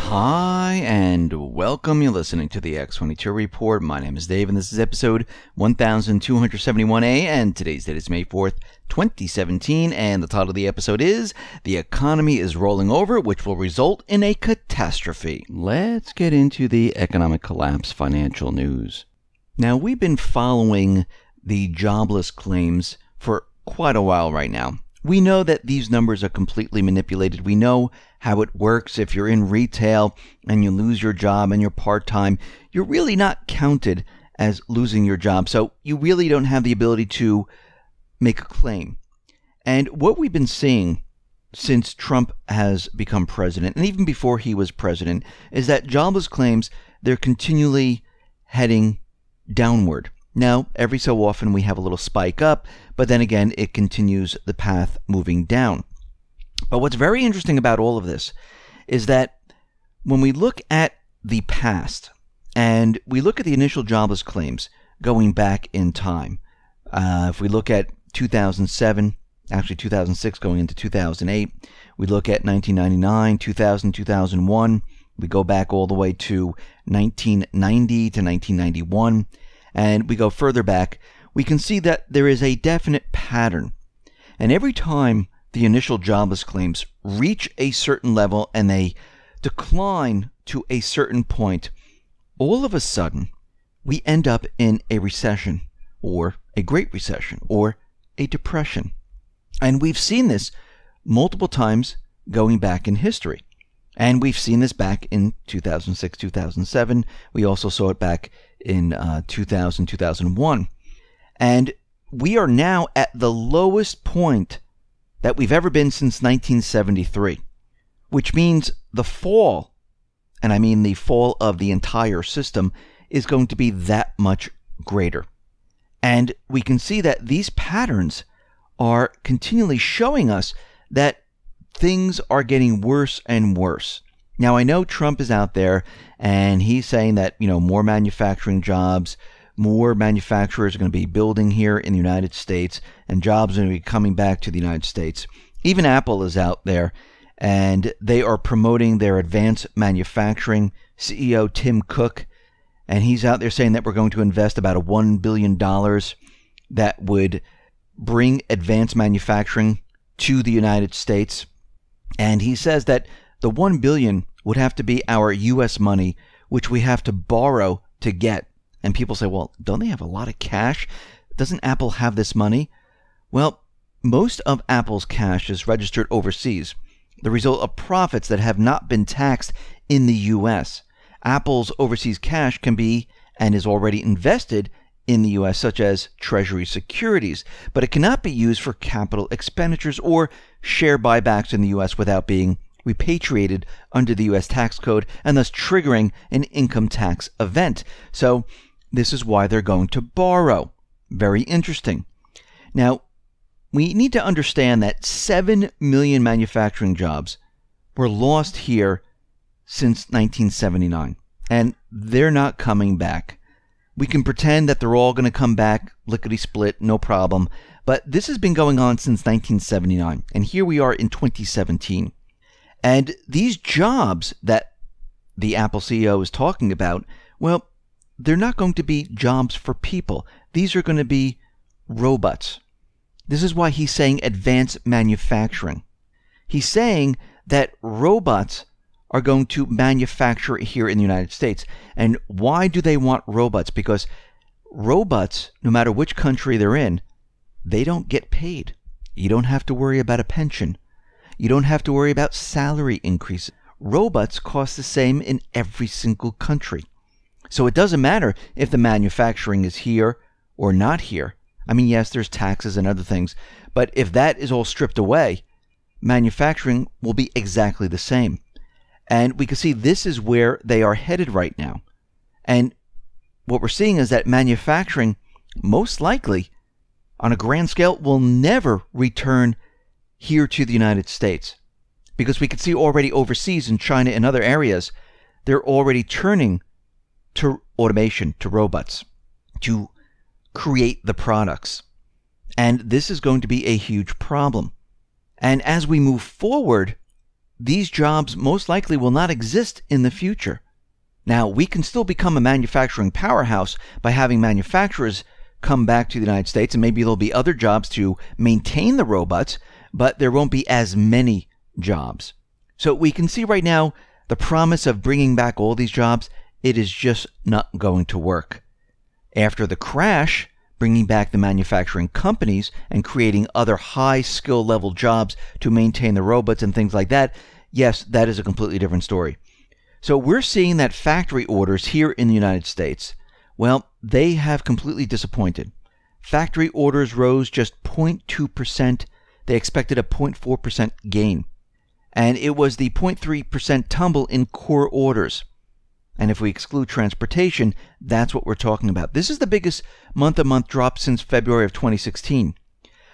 Hi, and welcome. You're listening to the X22 Report. My name is Dave, and this is episode 1271A, and today's date is May 4th, 2017, and the title of the episode is The Economy is Rolling Over, which will result in a catastrophe. Let's get into the economic collapse financial news. Now, we've been following the jobless claims for quite a while right now. We know that these numbers are completely manipulated. We know how it works. If you're in retail and you lose your job and you're part-time, you're really not counted as losing your job. So you really don't have the ability to make a claim. And what we've been seeing since Trump has become president, and even before he was president, is that jobless claims, they're continually heading downward. Now, every so often we have a little spike up, but then again, it continues the path moving down. But what's very interesting about all of this is that when we look at the past and we look at the initial jobless claims going back in time, if we look at 2007, actually 2006 going into 2008, we look at 1999, 2000, 2001, we go back all the way to 1990 to 1991, and we go further back, we can see that there is a definite pattern. And every time the initial jobless claims reach a certain level and they decline to a certain point, all of a sudden, we end up in a recession, or a Great Recession, or a depression. And we've seen this multiple times going back in history. And we've seen this back in 2006, 2007. We also saw it back in 2000, 2001. And we are now at the lowest point that we've ever been since 1973, which means the fall, and I mean the fall of the entire system, is going to be that much greater. And we can see that these patterns are continually showing us that things are getting worse and worse. Now, I know Trump is out there and he's saying that, more manufacturing jobs, more manufacturers are going to be building here in the United States, and jobs are going to be coming back to the United States. Even Apple is out there, and they are promoting their advanced manufacturing. CEO Tim Cook, and he's out there saying that we're going to invest about $1 billion that would bring advanced manufacturing to the United States. And he says that the $1 billion would have to be our U.S. money, which we have to borrow to get. And people say, well, don't they have a lot of cash? Doesn't Apple have this money? Well, most of Apple's cash is registered overseas, the result of profits that have not been taxed in the U.S. Apple's overseas cash can be and is already invested in the U.S., such as Treasury securities, but it cannot be used for capital expenditures or share buybacks in the U.S. without being repatriated under the U.S. tax code and thus triggering an income tax event. So this is why they're going to borrow. Very interesting. Now, we need to understand that 7 million manufacturing jobs were lost here since 1979, and they're not coming back. We can pretend that they're all going to come back lickety-split, no problem, but this has been going on since 1979, and here we are in 2017. And these jobs that the Apple CEO is talking about, well, they're not going to be jobs for people. These are going to be robots. This is why he's saying advanced manufacturing. He's saying that robots are going to manufacture here in the United States. And why do they want robots? Because robots, no matter which country they're in, they don't get paid. You don't have to worry about a pension. You don't have to worry about salary increases. Robots cost the same in every single country. So it doesn't matter if the manufacturing is here or not here. I mean, yes, there's taxes and other things, but if that is all stripped away, manufacturing will be exactly the same. And we can see this is where they are headed right now. And what we're seeing is that manufacturing, most likely, on a grand scale, will never return here to the United States. Because we can see already overseas in China and other areas, they're already turning to automation, to robots, to create the products. And this is going to be a huge problem. And as we move forward, these jobs most likely will not exist in the future. Now, we can still become a manufacturing powerhouse by having manufacturers come back to the United States, and maybe there'll be other jobs to maintain the robots, but there won't be as many jobs. So we can see right now the promise of bringing back all these jobs, it is just not going to work. After the crash, bringing back the manufacturing companies and creating other high skill level jobs to maintain the robots and things like that, yes, that is a completely different story. So we're seeing that factory orders here in the United States, well, they have completely disappointed. Factory orders rose just 0.2%. They expected a 0.4% gain. And it was the 0.3% tumble in core orders. And if we exclude transportation, that's what we're talking about. This is the biggest month-to-month drop since February of 2016.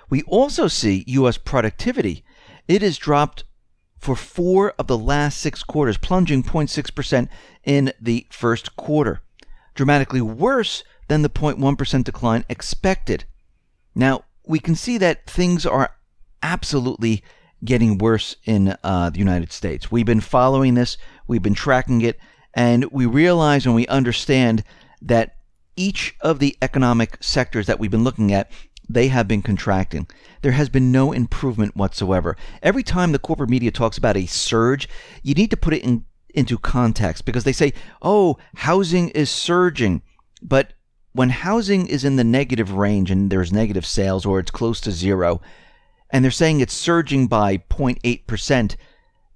We also see U.S. productivity. It has dropped for 4 of the last 6 quarters, plunging 0.6% in the first quarter, dramatically worse than the 0.1% decline expected. Now, we can see that things are absolutely getting worse in the United States. We've been following this, we've been tracking it, and we realize and we understand that each of the economic sectors that we've been looking at, they have been contracting. There has been no improvement whatsoever. Every time the corporate media talks about a surge, you need to put it into context, because they say, oh, housing is surging. But when housing is in the negative range and there's negative sales or it's close to zero, and they're saying it's surging by 0.8%,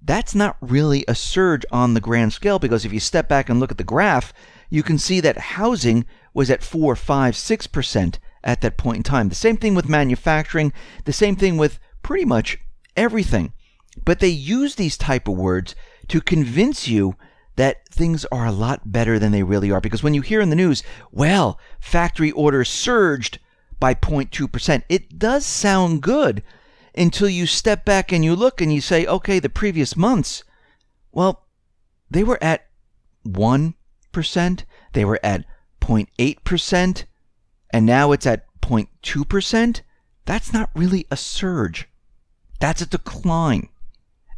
that's not really a surge on the grand scale, because if you step back and look at the graph, you can see that housing was at 4, 5, 6% at that point in time. The same thing with manufacturing, the same thing with pretty much everything. But they use these type of words to convince you that things are a lot better than they really are. Because when you hear in the news, well, factory orders surged by 0.2%, it does sound good until you step back and you look and you say, okay, the previous months, well, they were at 1%, they were at 0.8%, and now it's at 0.2%. That's not really a surge. That's a decline.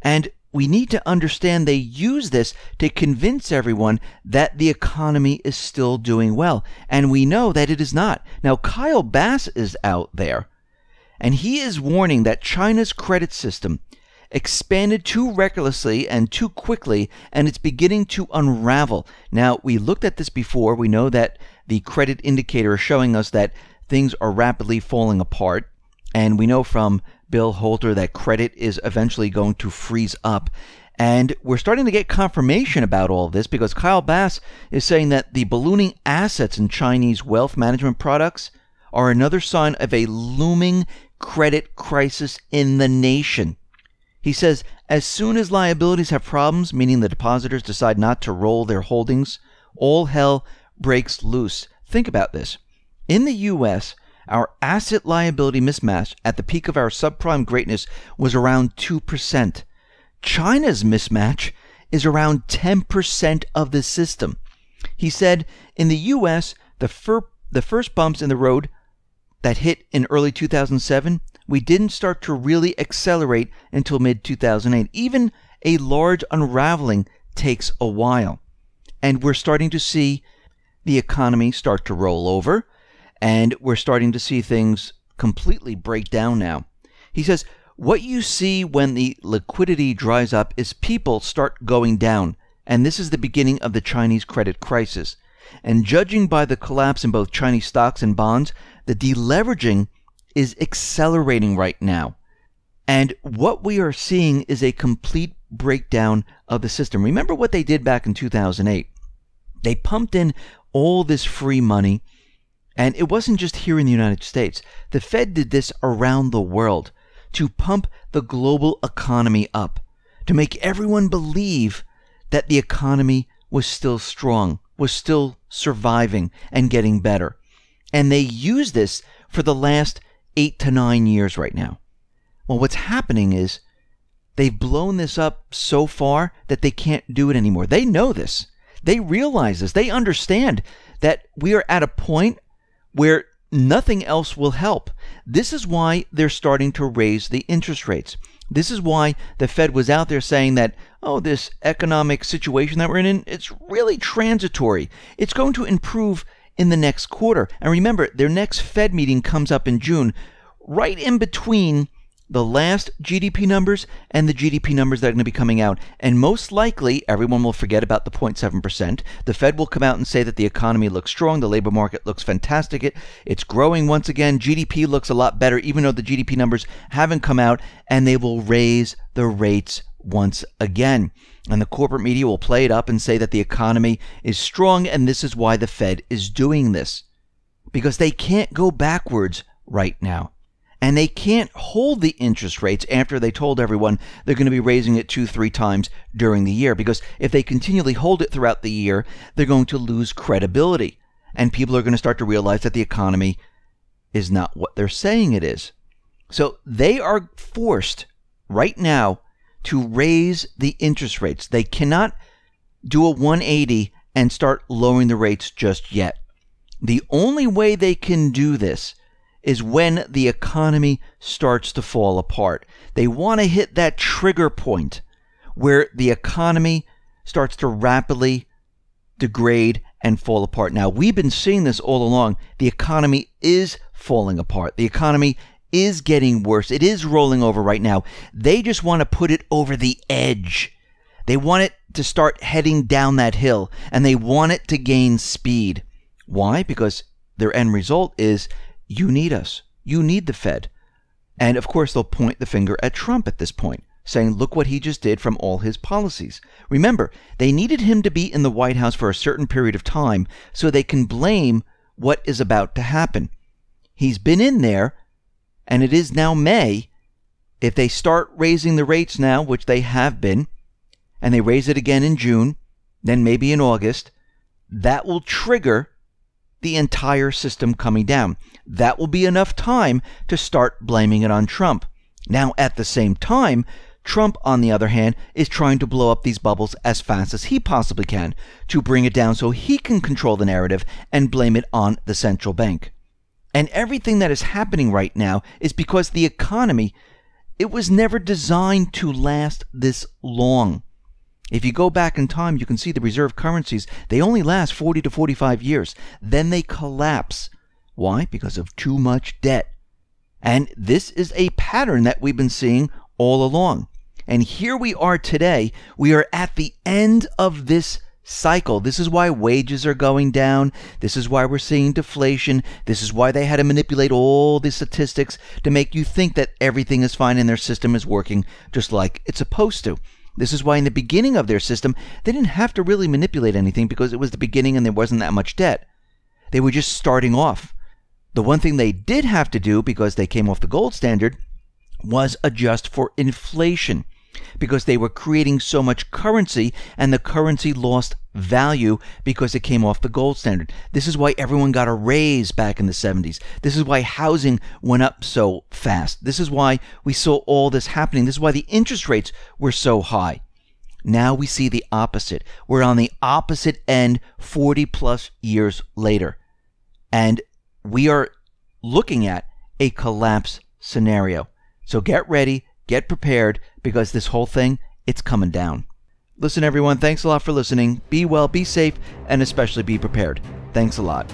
And we need to understand they use this to convince everyone that the economy is still doing well. And we know that it is not. Now, Kyle Bass is out there, and he is warning that China's credit system expanded too recklessly and too quickly, and it's beginning to unravel. Now, we looked at this before. We know that the credit indicator is showing us that things are rapidly falling apart, and we know from Bill Holter that credit is eventually going to freeze up. And we're starting to get confirmation about all this, because Kyle Bass is saying that the ballooning assets in Chinese wealth management products are another sign of a looming credit crisis in the nation. He says, as soon as liabilities have problems, meaning the depositors decide not to roll their holdings, all hell breaks loose. Think about this. In the U.S., our asset liability mismatch at the peak of our subprime greatness was around 2%. China's mismatch is around 10% of the system. He said in the U.S., the first bumps in the road that hit in early 2007, we didn't start to really accelerate until mid-2008. Even a large unraveling takes a while. And we're starting to see the economy start to roll over, and we're starting to see things completely break down now. He says, what you see when the liquidity dries up is people start going down, and this is the beginning of the Chinese credit crisis. And judging by the collapse in both Chinese stocks and bonds, the deleveraging is accelerating right now. And what we are seeing is a complete breakdown of the system. Remember what they did back in 2008. They pumped in all this free money, and it wasn't just here in the United States. The Fed did this around the world to pump the global economy up, to make everyone believe that the economy was still strong, was still surviving and getting better. And they use this for the last 8 to 9 years right now. Well, what's happening is they've blown this up so far that they can't do it anymore. They know this. They realize this. They understand that we are at a point where nothing else will help. This is why they're starting to raise the interest rates. This is why the Fed was out there saying that, oh, this economic situation that we're in, it's really transitory. It's going to improve in the next quarter. And remember, their next Fed meeting comes up in June, right in between the last GDP numbers and the GDP numbers that are going to be coming out. And most likely, everyone will forget about the 0.7%. The Fed will come out and say that the economy looks strong, the labor market looks fantastic, it's growing once again, GDP looks a lot better, even though the GDP numbers haven't come out, and they will raise the rates once again. And the corporate media will play it up and say that the economy is strong, and this is why the Fed is doing this. Because they can't go backwards right now. And they can't hold the interest rates after they told everyone they're going to be raising it 2-3 times during the year. Because if they continually hold it throughout the year, they're going to lose credibility. And people are going to start to realize that the economy is not what they're saying it is. So they are forced right now to raise the interest rates. They cannot do a 180 and start lowering the rates just yet. The only way they can do this is when the economy starts to fall apart. They want to hit that trigger point where the economy starts to rapidly degrade and fall apart. Now, we've been seeing this all along. The economy is falling apart. The economy is getting worse. It is rolling over right now. They just want to put it over the edge. They want it to start heading down that hill, and they want it to gain speed. Why? Because their end result is, you need us. You need the Fed. And of course, they'll point the finger at Trump at this point, saying, look what he just did from all his policies. Remember, they needed him to be in the White House for a certain period of time so they can blame what is about to happen. He's been in there, and it is now May. If they start raising the rates now, which they have been, and they raise it again in June, then maybe in August, that will trigger the entire system coming down. That will be enough time to start blaming it on Trump. Now, at the same time, Trump, on the other hand, is trying to blow up these bubbles as fast as he possibly can to bring it down so he can control the narrative and blame it on the central bank. And everything that is happening right now is because the economy, it was never designed to last this long. If you go back in time, you can see the reserve currencies, they only last 40 to 45 years. Then they collapse. Why? Because of too much debt. And this is a pattern that we've been seeing all along. And here we are today. We are at the end of this cycle. This is why wages are going down. This is why we're seeing deflation. This is why they had to manipulate all the statistics to make you think that everything is fine and their system is working just like it's supposed to. This is why in the beginning of their system, they didn't have to really manipulate anything because it was the beginning and there wasn't that much debt. They were just starting off. The one thing they did have to do, because they came off the gold standard, was adjust for inflation, because they were creating so much currency and the currency lost value because it came off the gold standard. This is why everyone got a raise back in the 70s. This is why housing went up so fast. This is why we saw all this happening. This is why the interest rates were so high. Now we see the opposite. We're on the opposite end 40 plus years later. And we are looking at a collapse scenario. So get ready, get prepared, because this whole thing, it's coming down. Listen, everyone, thanks a lot for listening. Be well, be safe, and especially be prepared. Thanks a lot.